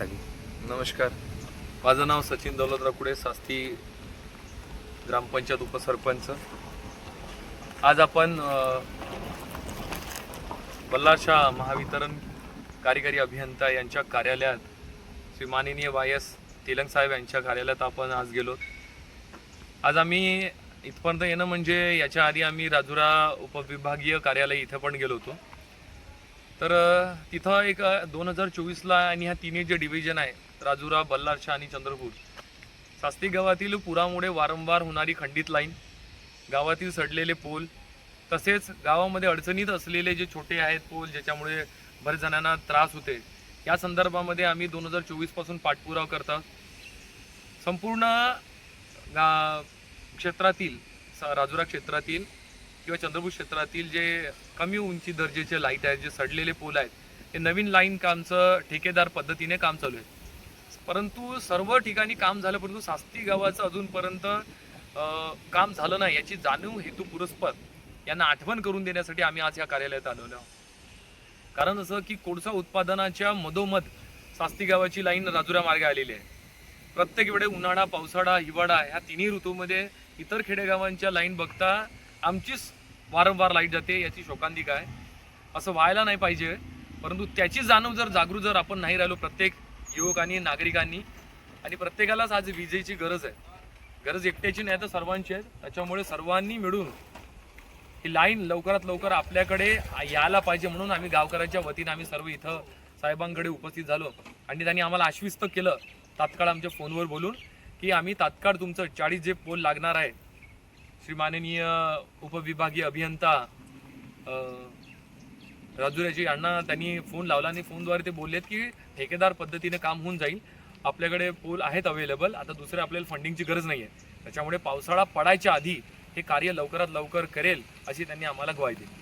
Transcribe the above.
टाकी. नमस्कार, माझं नाव सचिन दौलतराव कुडे, सास्ती ग्रामपंचायत उपसरपंच. आज आपण बल्लारशाह महावितरण कार्यकारी अभियंता यांच्या कार्यालयात श्री माननीय वायस तेलंग साहेब यांच्या कार्यालयात आपण आज गेलो. आज आम्ही इथपर्यंत येणं म्हणजे याच्या आधी आम्ही राजुरा उपविभागीय कार्यालय इथं पण गेलो होतो. तर तिथं एक 2024ला आणि ह्या तिन्ही जे डिव्हिजन आहे राजुरा, बल्लारशाह आणि चंद्रपूर, सास्ती गावातील पुरामुळे वारंवार होणारी खंडित लाईन, गावातील सडलेले पोल, तसेच गावामध्ये अडचणीत असलेले जे छोटे आहेत पोल ज्याच्यामुळे बरेच जणांना त्रास होते, या संदर्भामध्ये आम्ही 2024 पासून पाठपुरावा करतात. संपूर्ण क्षेत्रातील राजुरा क्षेत्रातील किंवा चंद्रपूर क्षेत्रातील जे कमी उंची दर्जाचे लाईट आहेत, जे सडलेले पोल आहेत, हे नवीन लाईन कामचं ठेकेदार पद्धतीने काम चालू आहे. परंतु सर्व ठिकाणी काम झालं, परंतु सास्ती गावाचं अजूनपर्यंत काम झालं नाही याची जाणीव हेतू पुरस्पर यांना आठवण करून देण्यासाठी आम्ही आज या कार्यालयात आलेलो आहोत. कारण असं की कोळसा उत्पादनाच्या मधोमध सास्ती गावाची लाईन राजुरा मार्गे आलेली आहे. प्रत्येक वेळे उन्हाळा, पावसाळा, हिवाळा ह्या तिन्ही ऋतूमध्ये इतर खेडेगावांच्या लाईन बघता आमचीच वारंवार लाईट जाते, याची शोकांतिका आहे. असं व्हायला नाही पाहिजे. परंतु त्याची जाणीव जागरूक आपण नाही राहिलो, प्रत्येक युवकांनी, नागरिकांनी, आणि प्रत्येकालाच आज विजेची गरज आहे. गरज एकट्याची नाही तर सर्वांची आहे. त्याच्यामुळे सर्वांनी मिळून ही लाईन लवकरात लवकर आपल्याकडे यायला पाहिजे, म्हणून आम्ही गावकऱ्यांच्या वतीने आम्ही सर्व इथं साहेबांकडे उपस्थित झालो. आणि त्यांनी आम्हाला आश्वस्त केलं तात्काळ आमच्या फोनवर बोलून की आम्ही तात्काळ तुमचं 40 जे पोल लागणार आहे, श्री माननीय उपविभागीय अभियंता राजुऱ्याची यांना त्यांनी फोन लावला आणि फोनद्वारे ते बोललेत की ठेकेदार पद्धतीने काम होऊन जाईल. आपल्याकडे पोल आहेत अवेलेबल, आता दुसरे आपल्याला फंडिंगची गरज नाही आहे. त्याच्यामुळे पावसाळा पडायच्या आधी हे कार्य लवकरात लवकर करेल अशी त्यांनी आम्हाला ग्वाही दिली.